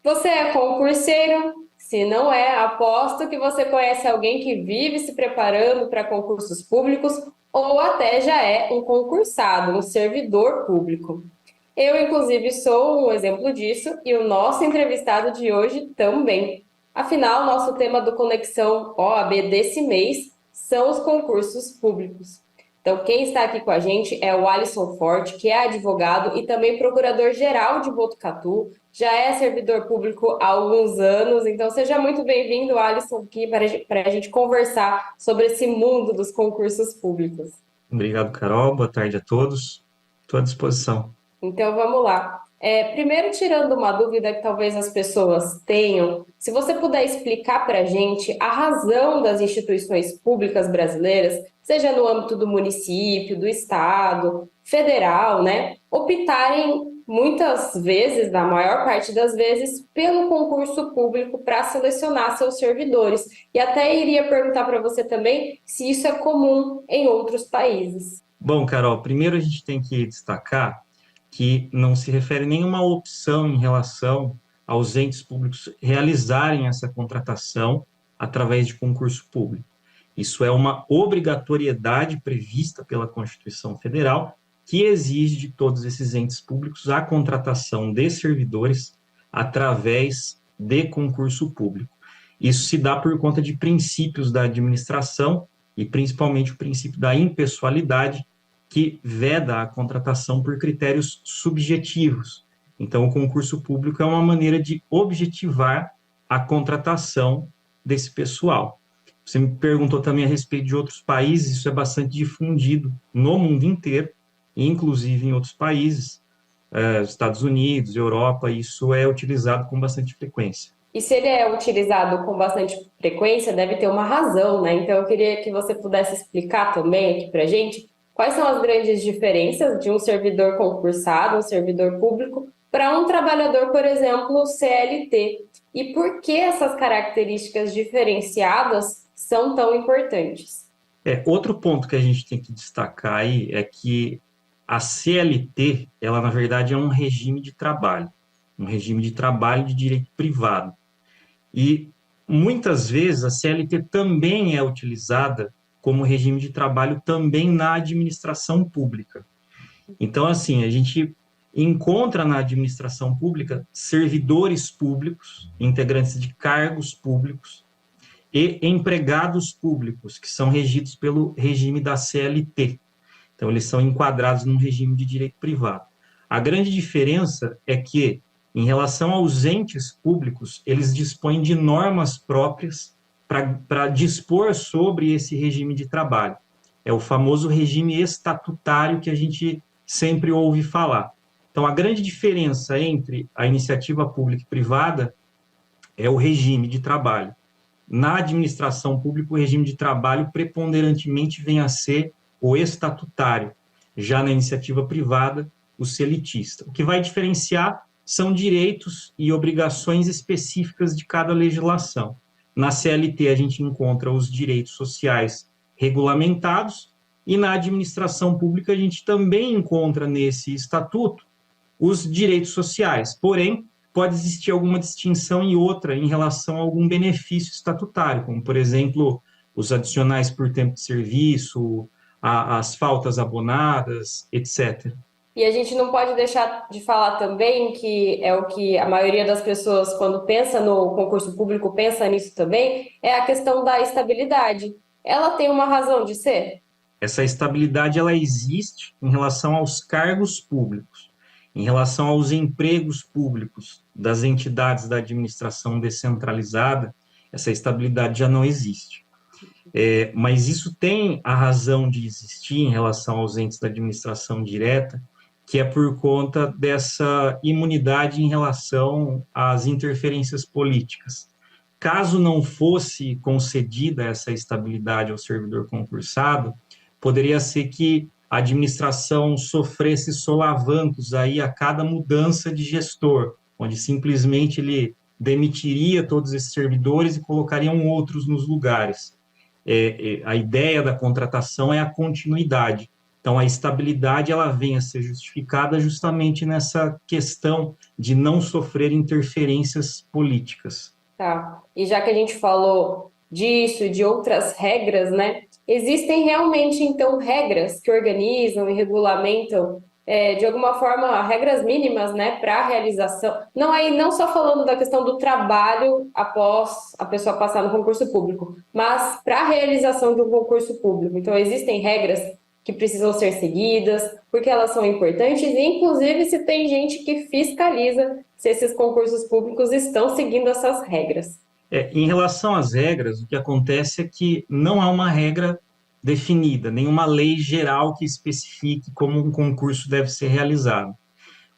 Você é concurseiro? Se não é, aposto que você conhece alguém que vive se preparando para concursos públicos ou até já é um concursado, um servidor público. Eu, inclusive, sou um exemplo disso e o nosso entrevistado de hoje também. Afinal, nosso tema do Conexão OAB desse mês são os concursos públicos. Então, quem está aqui com a gente é o Alisson Forte, que é advogado e também procurador-geral de Botucatu, já é servidor público há alguns anos, então seja muito bem-vindo, Alisson, aqui para a gente conversar sobre esse mundo dos concursos públicos. Obrigado, Carol. Boa tarde a todos. Estou à disposição. Então vamos lá. Primeiro, tirando uma dúvida que talvez as pessoas tenham, se você puder explicar para a gente a razão das instituições públicas brasileiras, seja no âmbito do município, do estado, federal, né, optarem muitas vezes, na maior parte das vezes, pelo concurso público para selecionar seus servidores. E até iria perguntar para você também se isso é comum em outros países. Bom, Carol, primeiro a gente tem que destacar que não se refere a nenhuma opção em relação aos entes públicos realizarem essa contratação através de concurso público. Isso é uma obrigatoriedade prevista pela Constituição Federal, que exige de todos esses entes públicos a contratação de servidores através de concurso público. Isso se dá por conta de princípios da administração e principalmente o princípio da impessoalidade, que veda a contratação por critérios subjetivos. Então, o concurso público é uma maneira de objetivar a contratação desse pessoal. Você me perguntou também a respeito de outros países, isso é bastante difundido no mundo inteiro, inclusive em outros países, Estados Unidos, Europa, isso é utilizado com bastante frequência. E se ele é utilizado com bastante frequência, deve ter uma razão, né? Então eu queria que você pudesse explicar também aqui para gente quais são as grandes diferenças de um servidor concursado, um servidor público, para um trabalhador, por exemplo, CLT. E por que essas características diferenciadas são tão importantes? Outro ponto que a gente tem que destacar aí é que a CLT, ela na verdade é um regime de trabalho de direito privado. E muitas vezes a CLT também é utilizada como regime de trabalho também na administração pública. Então, assim, a gente encontra na administração pública servidores públicos, integrantes de cargos públicos e empregados públicos, que são regidos pelo regime da CLT. Então, eles são enquadrados num regime de direito privado. A grande diferença é que, em relação aos entes públicos, eles dispõem de normas próprias para dispor sobre esse regime de trabalho. É o famoso regime estatutário que a gente sempre ouve falar. Então, a grande diferença entre a iniciativa pública e privada é o regime de trabalho. Na administração pública, o regime de trabalho preponderantemente vem a ser o estatutário, já na iniciativa privada, o seletista. O que vai diferenciar são direitos e obrigações específicas de cada legislação. Na CLT, a gente encontra os direitos sociais regulamentados e na administração pública, a gente também encontra nesse estatuto os direitos sociais. Porém, pode existir alguma distinção e outra em relação a algum benefício estatutário, como, por exemplo, os adicionais por tempo de serviço, as faltas abonadas, etc. E a gente não pode deixar de falar também que é o que a maioria das pessoas, quando pensa no concurso público, pensa nisso também, é a questão da estabilidade. Ela tem uma razão de ser? Essa estabilidade ela existe em relação aos cargos públicos, em relação aos empregos públicos das entidades da administração descentralizada, essa estabilidade já não existe. Mas isso tem a razão de existir em relação aos entes da administração direta, que é por conta dessa imunidade em relação às interferências políticas. Caso não fosse concedida essa estabilidade ao servidor concursado, poderia ser que a administração sofresse solavancos aí a cada mudança de gestor, onde simplesmente ele demitiria todos esses servidores e colocariam outros nos lugares. A ideia da contratação é a continuidade. Então, a estabilidade ela vem a ser justificada justamente nessa questão de não sofrer interferências políticas. Tá. E já que a gente falou disso e de outras regras, né? Existem realmente, então, regras que organizam e regulamentam, de alguma forma, regras mínimas, né, para a realização. Não aí, não só falando da questão do trabalho após a pessoa passar no concurso público, mas para a realização de um concurso público. Então, existem regras que precisam ser seguidas, porque elas são importantes, e inclusive se tem gente que fiscaliza se esses concursos públicos estão seguindo essas regras. Em relação às regras, o que acontece é que não há uma regra definida, nenhuma lei geral que especifique como um concurso deve ser realizado.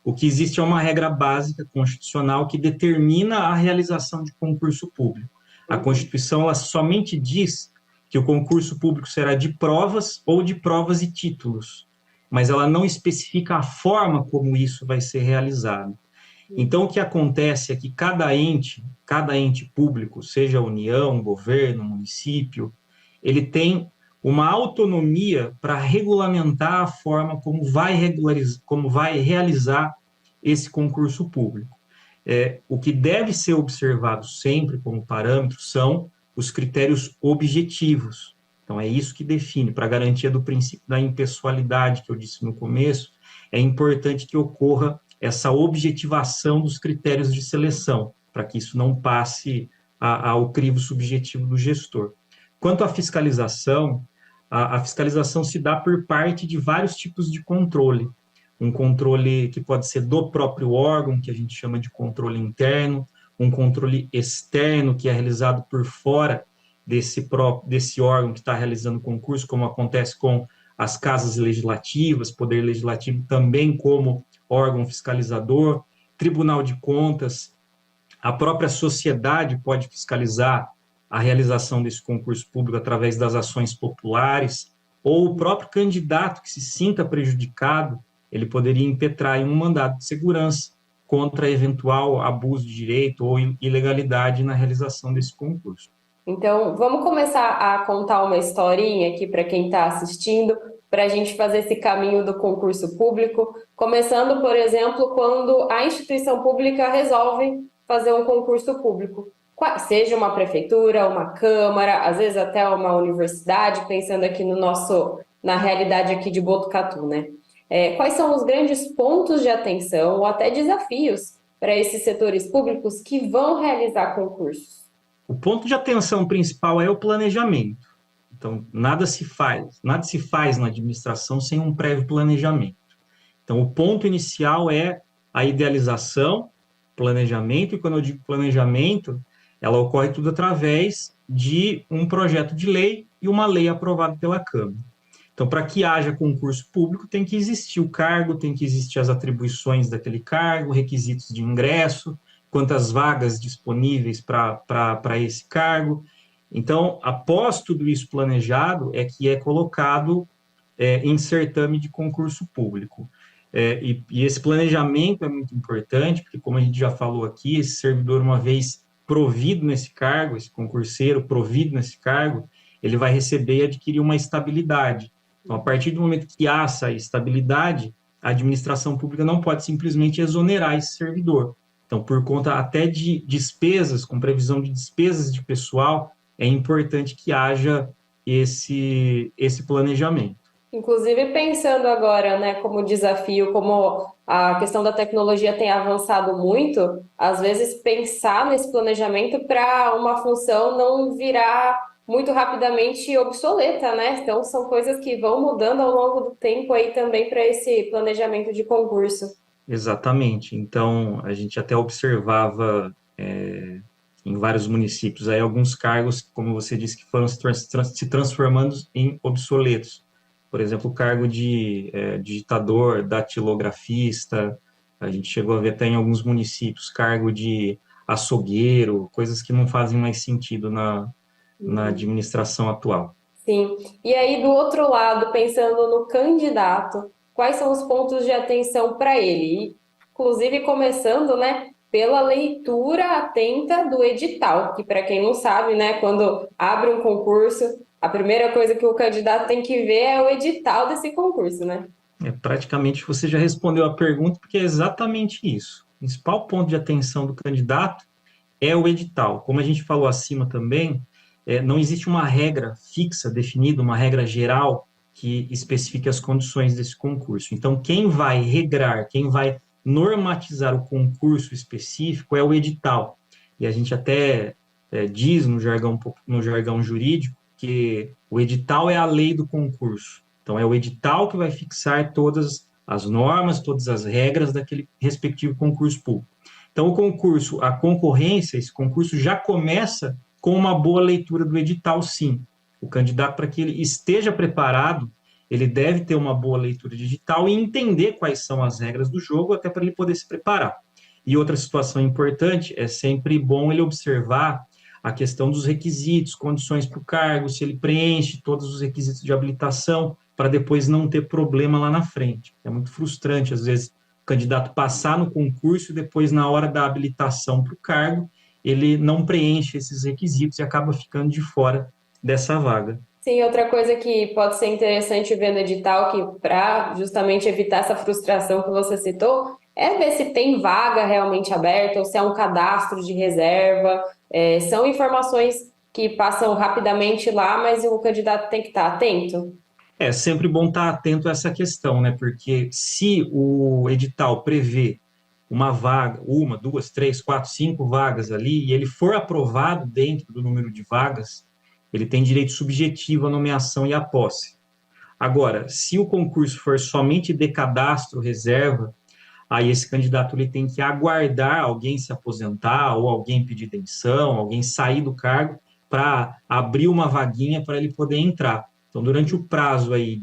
O que existe é uma regra básica constitucional que determina a realização de concurso público. A Constituição ela somente diz que o concurso público será de provas ou de provas e títulos, mas ela não especifica a forma como isso vai ser realizado. Então, o que acontece é que cada ente público, seja a União, governo, município, ele tem uma autonomia para regulamentar a forma como vai realizar esse concurso público. O que deve ser observado sempre como parâmetro são os critérios objetivos. Então, é isso que define, para a garantia do princípio da impessoalidade que eu disse no começo, é importante que ocorra essa objetivação dos critérios de seleção, para que isso não passe ao crivo subjetivo do gestor. Quanto à fiscalização, a fiscalização se dá por parte de vários tipos de controle. Um controle que pode ser do próprio órgão, que a gente chama de controle interno, um controle externo, que é realizado por fora desse órgão que está realizando o concurso, como acontece com as casas legislativas, Poder Legislativo também como órgão fiscalizador, Tribunal de Contas, a própria sociedade pode fiscalizar a realização desse concurso público através das ações populares, ou o próprio candidato que se sinta prejudicado, ele poderia impetrar em um mandado de segurança contra eventual abuso de direito ou ilegalidade na realização desse concurso. Então, vamos começar a contar uma historinha aqui para quem está assistindo, para a gente fazer esse caminho do concurso público, começando, por exemplo, quando a instituição pública resolve fazer um concurso público, seja uma prefeitura, uma câmara, às vezes até uma universidade, pensando aqui na realidade aqui de Botucatu, né? Quais são os grandes pontos de atenção ou até desafios para esses setores públicos que vão realizar concursos? O ponto de atenção principal é o planejamento. Então, nada se faz na administração sem um prévio planejamento. Então, o ponto inicial é a idealização, planejamento, e quando eu digo planejamento, ela ocorre tudo através de um projeto de lei e uma lei aprovada pela Câmara. Então, para que haja concurso público, tem que existir o cargo, tem que existir as atribuições daquele cargo, requisitos de ingresso, quantas vagas disponíveis para esse cargo. Então, após tudo isso planejado, é que é colocado em certame de concurso público. E esse planejamento é muito importante, porque, como a gente já falou aqui, esse servidor, uma vez provido nesse cargo, esse concurseiro provido nesse cargo, ele vai receber e adquirir uma estabilidade. Então, a partir do momento que há essa estabilidade, a administração pública não pode simplesmente exonerar esse servidor. Então, por conta até de despesas, com previsão de despesas de pessoal, é importante que haja esse planejamento. Inclusive, pensando agora, né, como desafio, como a questão da tecnologia tem avançado muito, às vezes pensar nesse planejamento para uma função não virar muito rapidamente obsoleta, né? Então, são coisas que vão mudando ao longo do tempo aí também para esse planejamento de concurso. Exatamente. Então, a gente até observava em vários municípios aí alguns cargos, como você disse, que foram se transformando em obsoletos. Por exemplo, o cargo de digitador, datilografista, a gente chegou a ver até em alguns municípios, cargo de açougueiro, coisas que não fazem mais sentido na administração atual. Sim. E aí, do outro lado, pensando no candidato, quais são os pontos de atenção para ele? Inclusive, começando, né, pela leitura atenta do edital, que para quem não sabe, né, quando abre um concurso, a primeira coisa que o candidato tem que ver é o edital desse concurso, né? Praticamente você já respondeu a pergunta, porque é exatamente isso. O principal ponto de atenção do candidato é o edital. Como a gente falou acima também, não existe uma regra fixa, definida, uma regra geral que especifique as condições desse concurso. Então, quem vai regrar, quem vai normatizar o concurso específico é o edital. E a gente até diz no jargão jurídico que o edital é a lei do concurso. Então, é o edital que vai fixar todas as normas, todas as regras daquele respectivo concurso público. Então, o concurso, a concorrência, esse concurso já começa com uma boa leitura do edital, sim. O candidato, para que ele esteja preparado, ele deve ter uma boa leitura de edital e entender quais são as regras do jogo, até para ele poder se preparar. E outra situação importante, é sempre bom ele observar a questão dos requisitos, condições para o cargo, se ele preenche todos os requisitos de habilitação, para depois não ter problema lá na frente. É muito frustrante, às vezes, o candidato passar no concurso e depois, na hora da habilitação para o cargo, ele não preenche esses requisitos e acaba ficando de fora dessa vaga. Sim, outra coisa que pode ser interessante ver no edital, que para justamente evitar essa frustração que você citou, é ver se tem vaga realmente aberta ou se é um cadastro de reserva. São informações que passam rapidamente lá, mas o candidato tem que estar atento. É sempre bom estar atento a essa questão, né? Porque se o edital prevê uma vaga, uma, duas, três, quatro, cinco vagas ali, e ele for aprovado dentro do número de vagas, ele tem direito subjetivo à nomeação e à posse. Agora, se o concurso for somente de cadastro reserva, aí esse candidato ele tem que aguardar alguém se aposentar ou alguém pedir demissão, alguém sair do cargo para abrir uma vaguinha para ele poder entrar. Então, durante o prazo aí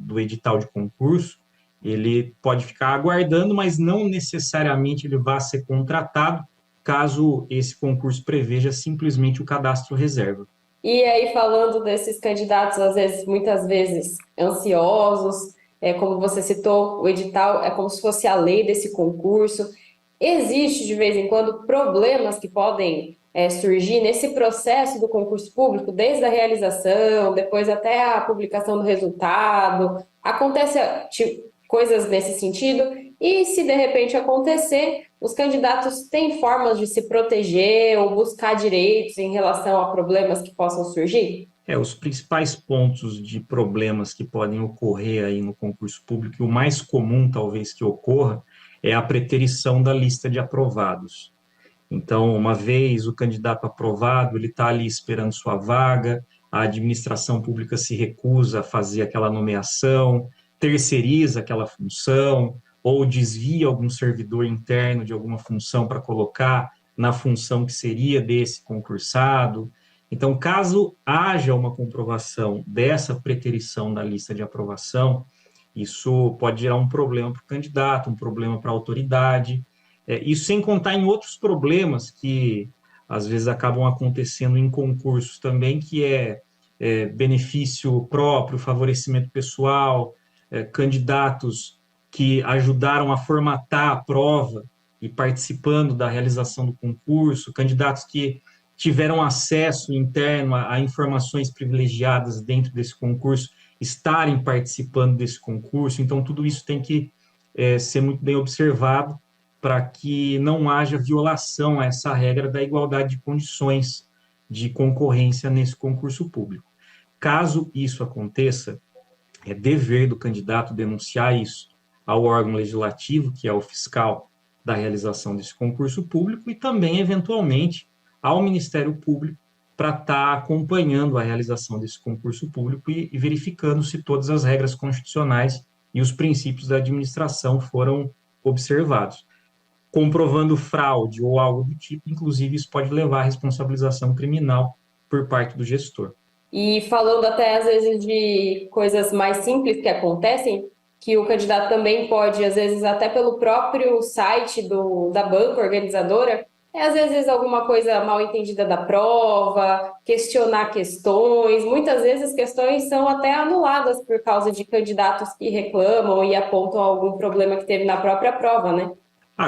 do edital de concurso, ele pode ficar aguardando, mas não necessariamente ele vai ser contratado, caso esse concurso preveja simplesmente o cadastro reserva. E aí, falando desses candidatos, às vezes, muitas vezes ansiosos, como você citou, o edital é como se fosse a lei desse concurso. Existe, de vez em quando, problemas que podem surgir nesse processo do concurso público, desde a realização, depois até a publicação do resultado. Acontece coisas nesse sentido, e se de repente acontecer, os candidatos têm formas de se proteger ou buscar direitos em relação a problemas que possam surgir? Os principais pontos de problemas que podem ocorrer aí no concurso público, e o mais comum talvez que ocorra, é a preterição da lista de aprovados. Então, uma vez o candidato aprovado, ele está ali esperando sua vaga, a administração pública se recusa a fazer aquela nomeação, terceiriza aquela função, ou desvia algum servidor interno de alguma função para colocar na função que seria desse concursado. Então, caso haja uma comprovação dessa preterição da lista de aprovação, isso pode gerar um problema para o candidato, um problema para a autoridade, isso sem contar em outros problemas que às vezes acabam acontecendo em concursos também, que benefício próprio, favorecimento pessoal, candidatos que ajudaram a formatar a prova e participando da realização do concurso, candidatos que tiveram acesso interno a informações privilegiadas dentro desse concurso, estarem participando desse concurso. Então, tudo isso tem que ser muito bem observado para que não haja violação a essa regra da igualdade de condições de concorrência nesse concurso público. Caso isso aconteça, é dever do candidato denunciar isso ao órgão legislativo, que é o fiscal da realização desse concurso público, e também, eventualmente, ao Ministério Público, para estar acompanhando a realização desse concurso público e verificando se todas as regras constitucionais e os princípios da administração foram observados. Comprovando fraude ou algo do tipo, inclusive isso pode levar à responsabilização criminal por parte do gestor. E falando até às vezes de coisas mais simples que acontecem, que o candidato também pode, às vezes até pelo próprio site da banca organizadora, às vezes alguma coisa mal entendida da prova, questionar questões. Muitas vezes as questões são até anuladas por causa de candidatos que reclamam e apontam algum problema que teve na própria prova, né?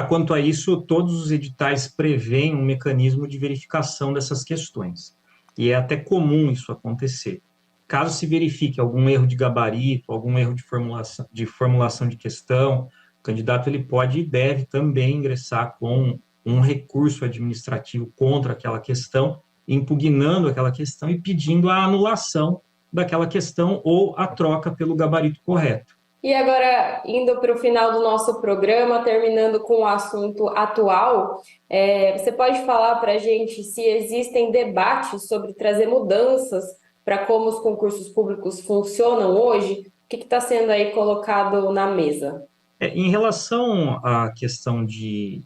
Quanto a isso, todos os editais prevêem um mecanismo de verificação dessas questões. e é até comum isso acontecer. Caso se verifique algum erro de gabarito, algum erro de formulação de questão, o candidato ele pode e deve também ingressar com um recurso administrativo contra aquela questão, impugnando aquela questão e pedindo a anulação daquela questão ou a troca pelo gabarito correto. E agora, indo para o final do nosso programa, terminando com o assunto atual, você pode falar para a gente se existem debates sobre trazer mudanças para como os concursos públicos funcionam hoje? O que está sendo aí colocado na mesa? Em relação à questão de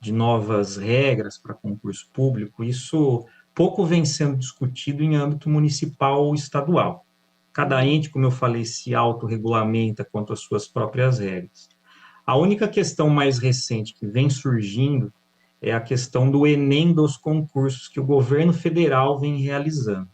novas regras para concurso público, isso pouco vem sendo discutido em âmbito municipal ou estadual. Cada ente, como eu falei, se autorregulamenta quanto às suas próprias regras. A única questão mais recente que vem surgindo é a questão do Enem dos concursos que o governo federal vem realizando.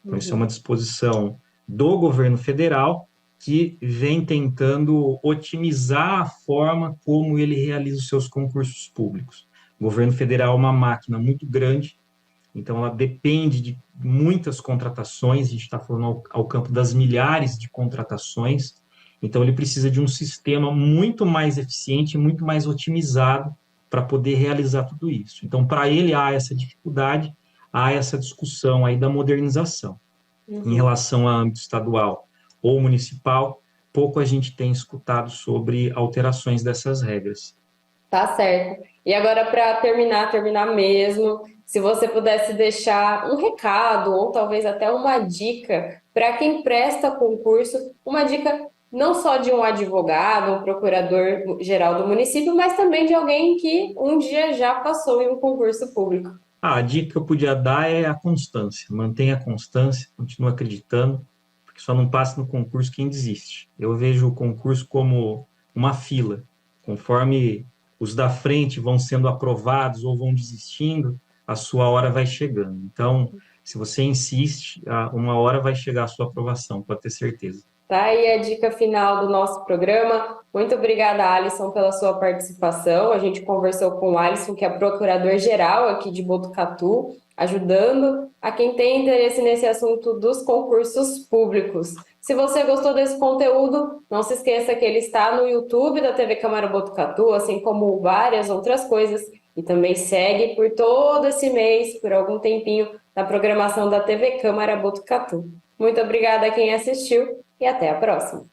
Então, isso é uma disposição do governo federal que vem tentando otimizar a forma como ele realiza os seus concursos públicos. O governo federal é uma máquina muito grande, então ela depende de muitas contratações, a gente está falando ao campo das milhares de contratações, então ele precisa de um sistema muito mais eficiente, muito mais otimizado para poder realizar tudo isso. Então, para ele há essa dificuldade, há essa discussão aí da modernização. Em relação a âmbito estadual ou municipal, pouco a gente tem escutado sobre alterações dessas regras. Tá certo. E agora, para terminar mesmo, se você pudesse deixar um recado ou talvez até uma dica para quem presta concurso, uma dica não só de um advogado, um procurador-geral do município, mas também de alguém que um dia já passou em um concurso público. A dica que eu podia dar é a constância. Mantenha a constância, continue acreditando, porque só não passa no concurso quem desiste. Eu vejo o concurso como uma fila. Conforme os da frente vão sendo aprovados ou vão desistindo, a sua hora vai chegando. Então, se você insiste, uma hora vai chegar a sua aprovação, pode ter certeza. Tá aí a dica final do nosso programa. Muito obrigada, Alisson, pela sua participação. A gente conversou com o Alisson, que é procurador-geral aqui de Botucatu, ajudando a quem tem interesse nesse assunto dos concursos públicos. Se você gostou desse conteúdo, não se esqueça que ele está no YouTube da TV Câmara Botucatu, assim como várias outras coisas. E também segue por todo esse mês, por algum tempinho, na programação da TV Câmara Botucatu. Muito obrigada a quem assistiu e até a próxima.